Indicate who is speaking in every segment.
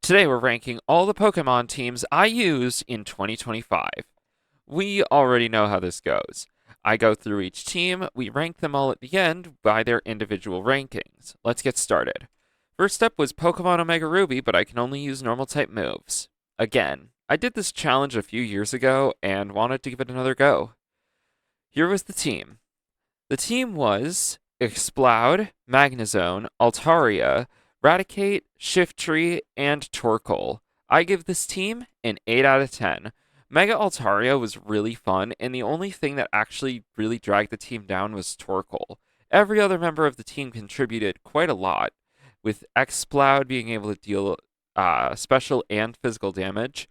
Speaker 1: Today we're ranking all the Pokemon teams I used in 2025. We already know how this goes. I go through each team, we rank them all at the end by their individual rankings. Let's get started. First up was Pokemon Omega Ruby, but I can only use normal type moves. Again, I did this challenge a few years ago and wanted to give it another go. Here was the team. The team was Exploud, Magnezone, Altaria, Raticate, Shiftry, and Torkoal. I give this team an 8 out of 10. Mega Altaria was really fun, and the only thing that actually really dragged the team down was Torkoal. Every other member of the team contributed quite a lot, with Exploud being able to deal special and physical damage,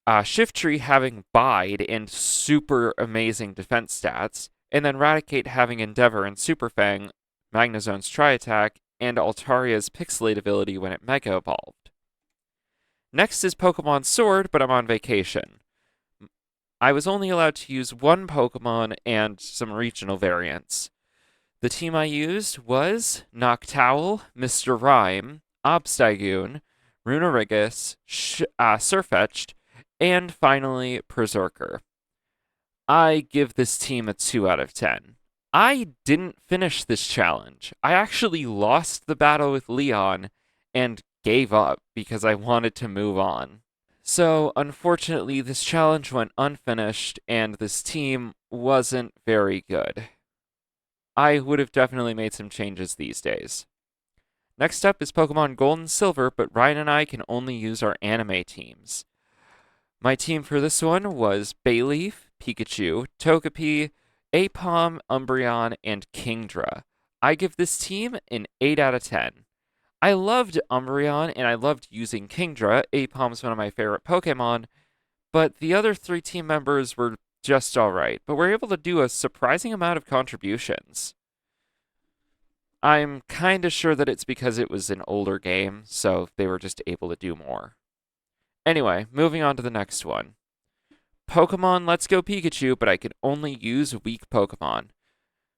Speaker 1: Shiftry having Bide and super amazing defense stats, and then Raticate having Endeavor and Super Fang, Magnezone's Tri-Attack, and Altaria's Pixelate ability when it Mega Evolved. Next is Pokemon Sword, but I'm on vacation. I was only allowed to use one Pokemon and some regional variants. The team I used was Noctowl, Mr. Rime, Obstagoon, Runerigus, Sirfetch'd, and finally Berserker. I give this team a 2 out of 10. I didn't finish this challenge. I actually lost the battle with Leon and gave up because I wanted to move on. So, unfortunately, this challenge went unfinished and this team wasn't very good. I would have definitely made some changes these days. Next up is Pokemon Gold and Silver, but Ryan and I can only use our anime teams. My team for this one was Bayleaf, Pikachu, Togepi, Aipom, Umbreon, and Kingdra. I give this team an 8 out of 10. I loved Umbreon and I loved using Kingdra. Aipom's one of my favorite Pokemon, but the other three team members were just alright, but were able to do a surprising amount of contributions. I'm kinda sure that it's because it was an older game, so they were just able to do more. Anyway, moving on to the next one. Pokemon Let's Go Pikachu, but I could only use weak Pokemon.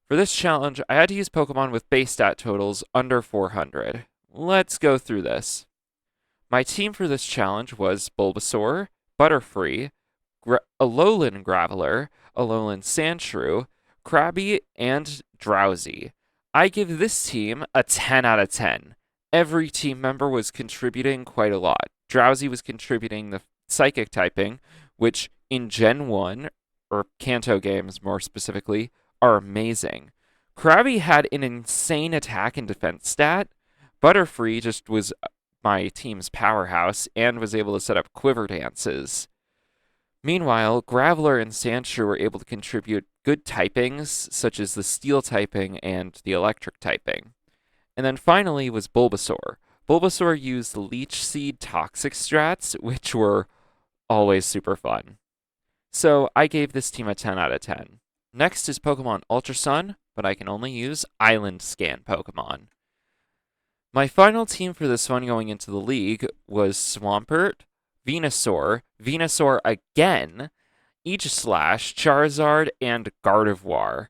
Speaker 1: For this challenge, I had to use Pokemon with base stat totals under 400. Let's go through this. My team for this challenge was Bulbasaur, Butterfree, Alolan Graveler, Alolan Sandshrew, Krabby, and Drowsy. I give this team a 10 out of 10. Every team member was contributing quite a lot. Drowsy was contributing the Psychic typing, which in Gen 1, or Kanto games more specifically, are amazing. Krabby had an insane attack and defense stat. Butterfree just was my team's powerhouse and was able to set up quiver dances. Meanwhile, Graveler and Sandshrew were able to contribute good typings, such as the Steel typing and the Electric typing. And then finally was Bulbasaur. Bulbasaur used the Leech Seed Toxic strats, which were always super fun. So I gave this team a 10 out of 10. Next is Pokemon Ultra Sun, but I can only use Island Scan Pokemon. My final team for this one going into the league was Swampert, Venusaur again, Aegislash, Charizard, and Gardevoir.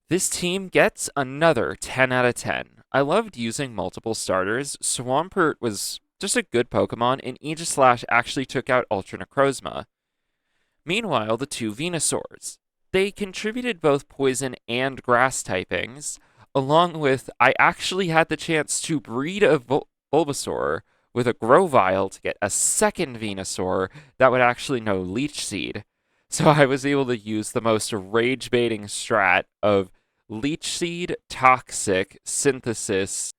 Speaker 1: This team gets another 10 out of 10. I loved using multiple starters. Swampert was just a good Pokemon, and Aegislash actually took out Ultra Necrozma. Meanwhile, the two Venusaurs. They contributed both poison and grass typings, along with I actually had the chance to breed a Bulbasaur with a Grovyle to get a second Venusaur that would actually know Leech Seed. So I was able to use the most rage-baiting strat of Leech Seed, Toxic, Synthesis,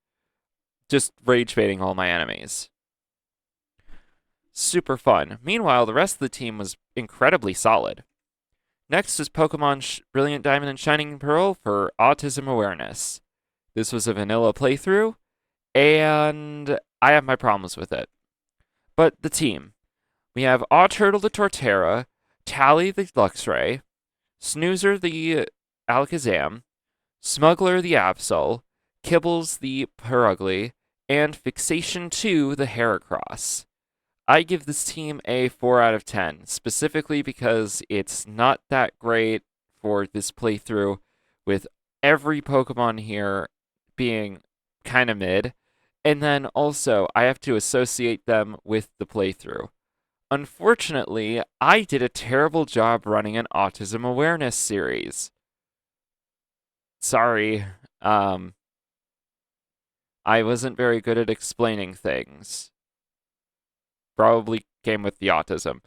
Speaker 1: just rage-baiting all my enemies. Super fun. Meanwhile, the rest of the team was incredibly solid. Next is Pokemon Brilliant Diamond and Shining Pearl for Autism Awareness. This was a vanilla playthrough, and I have my problems with it. But the team. We have Turtle the Torterra, Tally the Luxray, Snoozer the Alakazam, Smuggler the Absol, Kibbles the Purugly, and Fixation 2 the Heracross. I give this team a 4 out of 10, specifically because it's not that great for this playthrough, with every Pokemon here being kind of mid, And then also, I have to associate them with the playthrough. Unfortunately, I did a terrible job running an autism awareness series. Sorry. Um, I wasn't very good at explaining things. Probably came with the autism.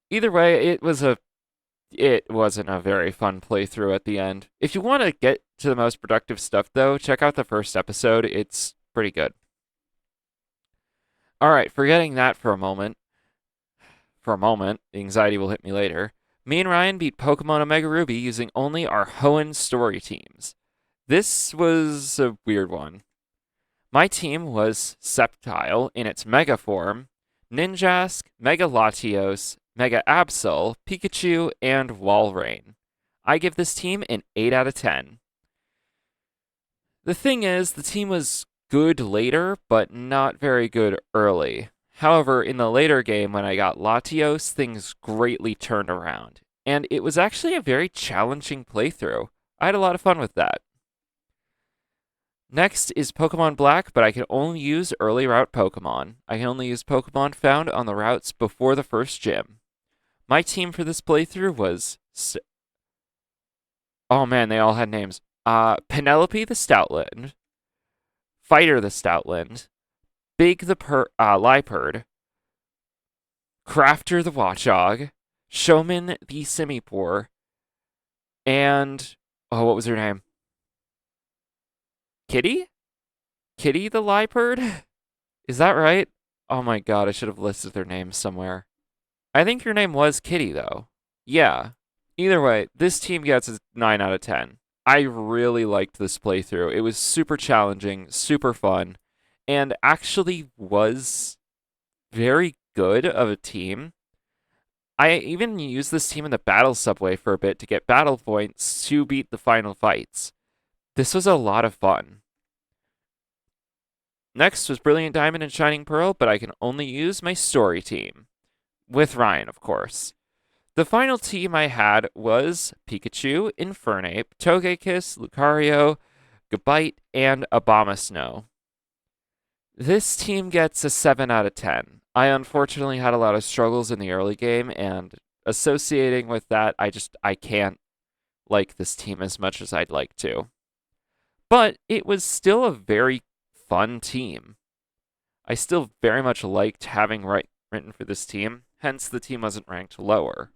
Speaker 1: Either way, it wasn't a very fun playthrough at the end. If you want to get to the most productive stuff though, check out the first episode. It's pretty good. All right, forgetting that for a moment. The anxiety will hit me later. Me and Ryan beat Pokemon Omega Ruby using only our Hoenn story teams. This was a weird one. My team was Sceptile in its Mega form, Ninjask, Mega Latios, Mega Absol, Pikachu, and Walrein. I give this team an 8 out of 10. The thing is, the team was good later, but not very good early. However, in the later game, when I got Latios, things greatly turned around. And it was actually a very challenging playthrough. I had a lot of fun with that. Next is Pokemon Black, but I can only use early route Pokemon. I can only use Pokemon found on the routes before the first gym. My team for this playthrough was... Oh man, they all had names. Penelope the Stoutland, Fighter the Stoutland, Big the Liepard, Crafter the Watchog, Showman the Simipour, and... Oh, what was her name? Kitty? Kitty the Liepard? Is that right? Oh my god, I should have listed their names somewhere. I think your name was Kitty, though. Yeah. Either way, this team gets a 9 out of 10. I really liked this playthrough. It was super challenging, super fun, and actually was very good of a team. I even used this team in the battle subway for a bit to get battle points to beat the final fights. This was a lot of fun. Next was Brilliant Diamond and Shining Pearl, but I can only use my story team. With Ryan, of course. The final team I had was Pikachu, Infernape, Togekiss, Lucario, Gabite, and Abomasnow. This team gets a 7 out of 10. I unfortunately had a lot of struggles in the early game, and associating with that, I can't like this team as much as I'd like to. But it was still a very fun team. I still very much liked having written for this team, hence the team wasn't ranked lower.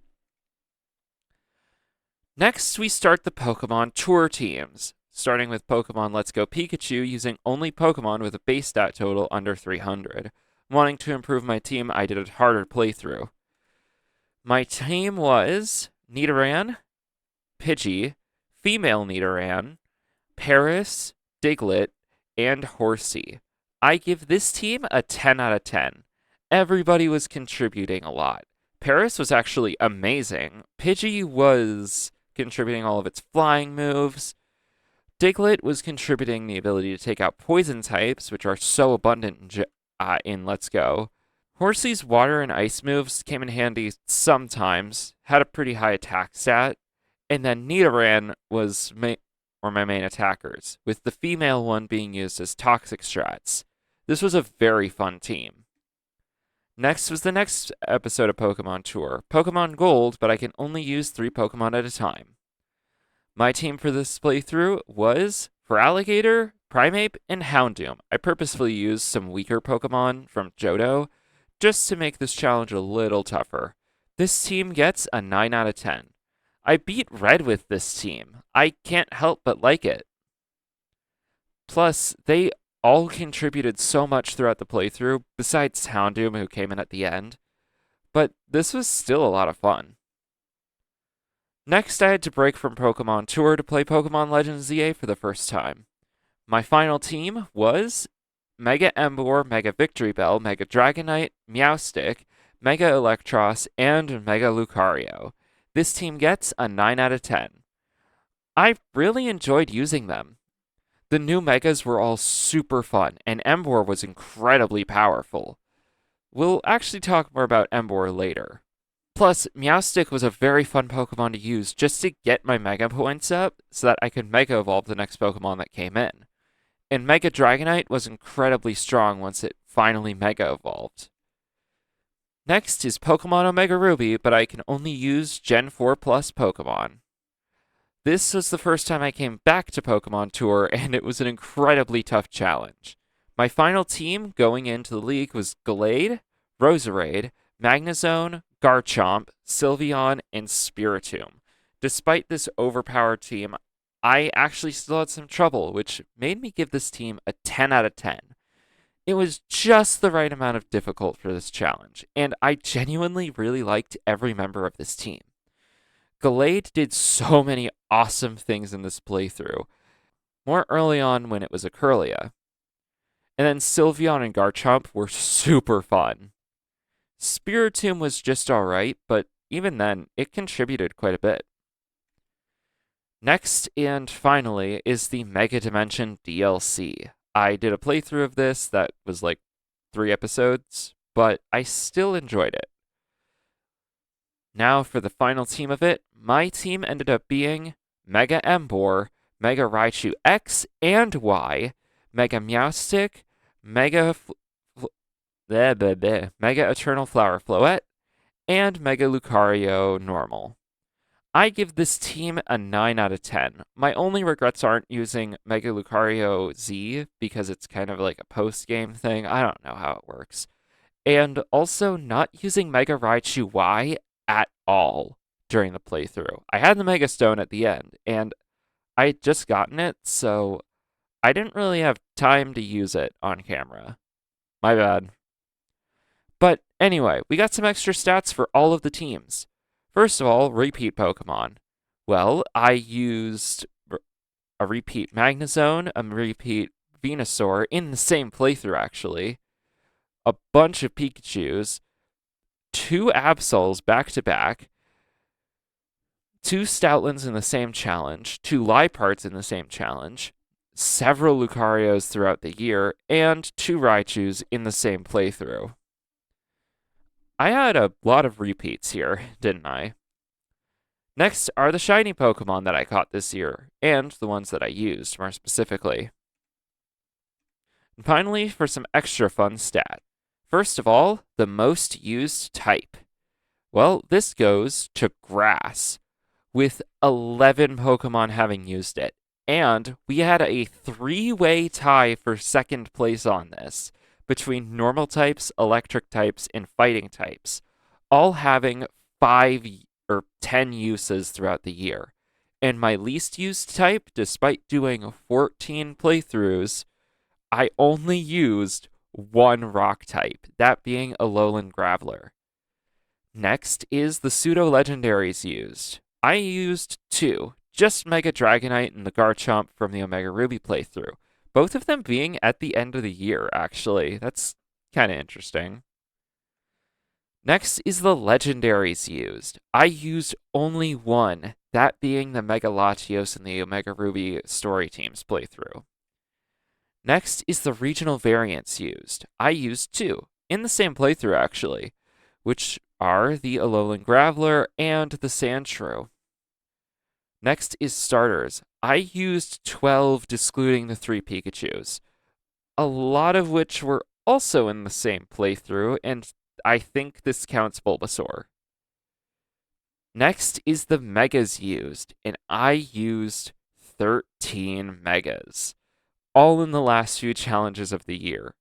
Speaker 1: Next, we start the Pokemon Tour teams, starting with Pokemon Let's Go Pikachu using only Pokemon with a base stat total under 300. Wanting to improve my team, I did a harder playthrough. My team was Nidoran, Pidgey, Female Nidoran, Paris, Diglett, and Horsey. I give this team a 10 out of 10. Everybody was contributing a lot. Paris was actually amazing. Pidgey was contributing all of its flying moves. Diglett was contributing the ability to take out poison types, which are so abundant in Let's Go. Horsey's water and ice moves came in handy sometimes, had a pretty high attack stat, and then Nidoran was my main attackers, with the female one being used as toxic strats. This was a very fun team. Next was the next episode of Pokemon Tour, Pokemon Gold, but I can only use 3 Pokemon at a time. My team for this playthrough was Feraligatr, Primeape, and Houndoom. I purposefully used some weaker Pokemon from Johto just to make this challenge a little tougher. This team gets a 9 out of 10. I beat Red with this team. I can't help but like it. Plus, they all contributed so much throughout the playthrough, besides Houndoom, who came in at the end. But this was still a lot of fun. Next, I had to break from Pokemon Tour to play Pokemon Legends ZA for the first time. My final team was Mega Emboar, Mega Victory Bell, Mega Dragonite, Meowstic, Mega Electros, and Mega Lucario. This team gets a 9 out of 10. I really enjoyed using them. The new Megas were all super fun, and Emboar was incredibly powerful. We'll actually talk more about Emboar later. Plus, Meowstic was a very fun Pokemon to use just to get my Mega points up so that I could Mega Evolve the next Pokemon that came in. and Mega Dragonite was incredibly strong once it finally Mega evolved. Next is Pokemon Omega Ruby, but I can only use Gen 4 Plus Pokemon. This was the first time I came back to Pokemon Tour, and it was an incredibly tough challenge. My final team going into the league was Gallade, Roserade, Magnezone, Garchomp, Sylveon, and Spiritomb. Despite this overpowered team, I actually still had some trouble, which made me give this team a 10 out of 10. It was just the right amount of difficult for this challenge, and I genuinely really liked every member of this team. Gallade did so many awesome things in this playthrough, more early on when it was a Kirlia. And then Sylveon and Garchomp were super fun. Spiritomb was just alright, but even then, it contributed quite a bit. Next and finally is the Mega Dimension DLC. I did a playthrough of this that was like 3 episodes, but I still enjoyed it. Now for the final team of it, my team ended up being Mega Emboar, Mega Raichu X and Y, Mega Meowstic, Mega Eternal Flower Floette, and Mega Lucario Normal. I give this team a 9 out of 10. My only regrets aren't using Mega Lucario Z because it's kind of like a post-game thing. I don't know how it works. And also not using Mega Raichu Y at all during the playthrough. I had the Mega Stone at the end, and I had just gotten it, so I didn't really have time to use it on camera. My bad. But anyway, we got some extra stats for all of the teams. First of all, repeat Pokemon. Well, I used a repeat Magnezone, a repeat Venusaur in the same playthrough, actually. A bunch of Pikachus, 2 Absols back to back, 2 Stoutlands in the same challenge, 2 Liparts in the same challenge, several Lucarios throughout the year, and 2 Raichus in the same playthrough. I had a lot of repeats here, didn't I? Next are the shiny Pokemon that I caught this year, and the ones that I used, more specifically. And finally, for some extra fun stat. First of all, the most used type. Well, this goes to Grass, with 11 Pokemon having used it. And we had a 3-way tie for second place on this, between normal types, electric types, and fighting types, all having 5 or 10 uses throughout the year. And my least used type, despite doing 14 playthroughs, I only used 1 rock type, that being a Alolan Graveler. Next is the pseudo-legendaries used. I used 2, just Mega Dragonite and the Garchomp from the Omega Ruby playthrough. Both of them being at the end of the year, actually. That's kind of interesting. Next is the legendaries used. I used only 1, that being the Mega Latios in the Omega Ruby story team's playthrough. Next is the regional variants used. I used 2, in the same playthrough actually, which are the Alolan Graveler and the Sandshrew. Next is starters. I used 12, excluding the 3 Pikachus, a lot of which were also in the same playthrough, and I think this counts Bulbasaur. Next is the Megas used, and I used 13 Megas, all in the last few challenges of the year.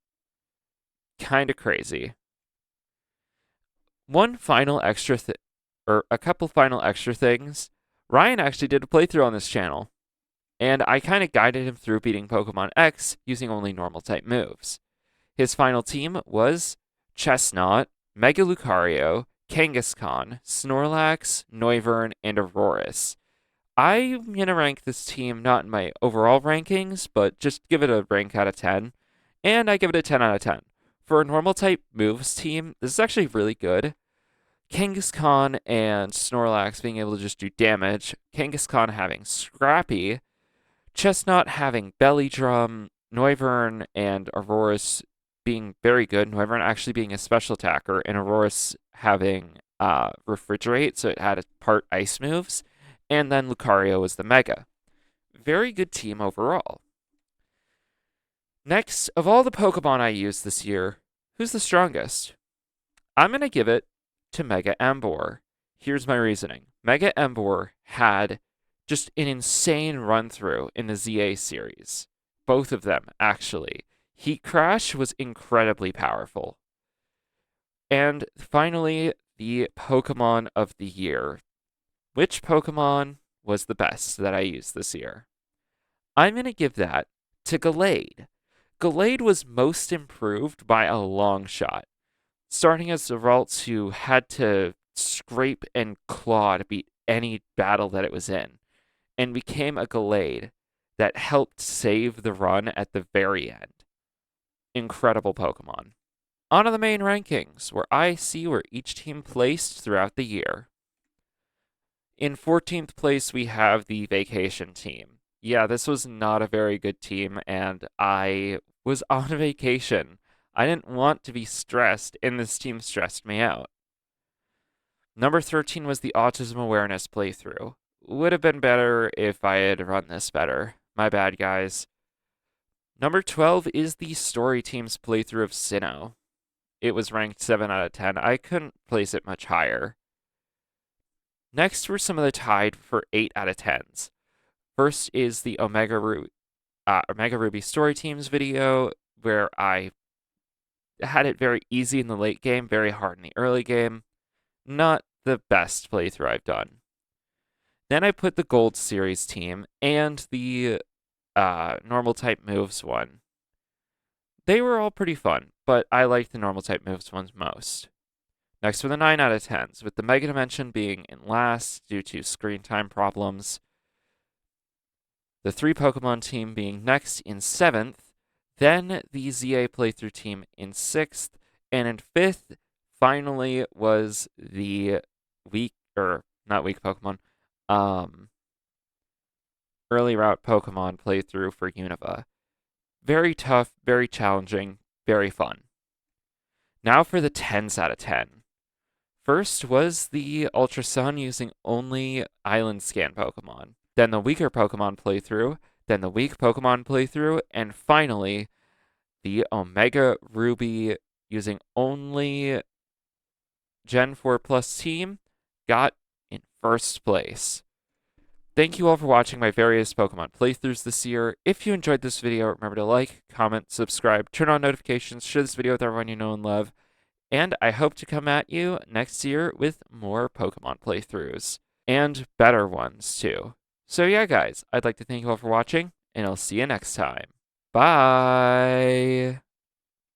Speaker 1: Kinda crazy. A couple final extra things. Ryan actually did a playthrough on this channel, and I kind of guided him through beating Pokemon X using only normal type moves. His final team was Chestnut, Mega Lucario, Kangaskhan, Snorlax, Noivern, and Aurorus. I'm going to rank this team not in my overall rankings, but just give it a rank out of 10, and I give it a 10 out of 10. For a normal type moves team, this is actually really good. Kangaskhan and Snorlax being able to just do damage, Kangaskhan having Scrappy, Chestnut having Belly Drum, Noivern and Aurorus being very good, Noivern actually being a special attacker, and Aurorus having Refrigerate, so it had a part ice moves, and then Lucario was the Mega. Very good team overall. Next, of all the Pokemon I used this year, who's the strongest? I'm going to give it to Mega Embor. Here's my reasoning. Mega Embor had just an insane run through in the ZA series. Both of them, actually. Heat Crash was incredibly powerful. And finally, the Pokemon of the year. Which Pokemon was the best that I used this year? I'm going to give that to Gallade. Gallade was most improved by a long shot. Starting as Geralt who had to scrape and claw to beat any battle that it was in, and became a Gallade that helped save the run at the very end. Incredible Pokemon. On to the main rankings, where I see where each team placed throughout the year. In 14th place, we have the Vacation team. Yeah, this was not a very good team, and I was on vacation. I didn't want to be stressed, and this team stressed me out. Number 13 was the Autism Awareness playthrough. Would have been better if I had run this better. My bad, guys. Number 12 is the Story Team's playthrough of Sinnoh. It was ranked 7 out of 10. I couldn't place it much higher. Next were some of the tied for 8 out of 10s. First is the Omega Ruby Story Team's video, where I had it very easy in the late game, very hard in the early game. Not the best playthrough I've done. Then I put the Gold Series team and the normal type moves one. They were all pretty fun, but I liked the normal type moves ones most. Next were the 9 out of 10s, with the Mega Dimension being in last due to screen time problems. The 3 Pokemon team being next in 7th, then the ZA playthrough team in 6th, and in 5th, finally was the early route Pokemon playthrough for Unova. Very tough, very challenging, very fun. Now for the 10s out of 10. First was the Ultra Sun using only Island Scan Pokemon. Then the weaker Pokemon playthrough, then the weak Pokemon playthrough, and finally, the Omega Ruby using only Gen 4 Plus team got in first place. Thank you all for watching my various Pokemon playthroughs this year. If you enjoyed this video, remember to like, comment, subscribe, turn on notifications, share this video with everyone you know and love, and I hope to come at you next year with more Pokemon playthroughs, and better ones too. So yeah, guys, I'd like to thank you all for watching, and I'll see you next time. Bye!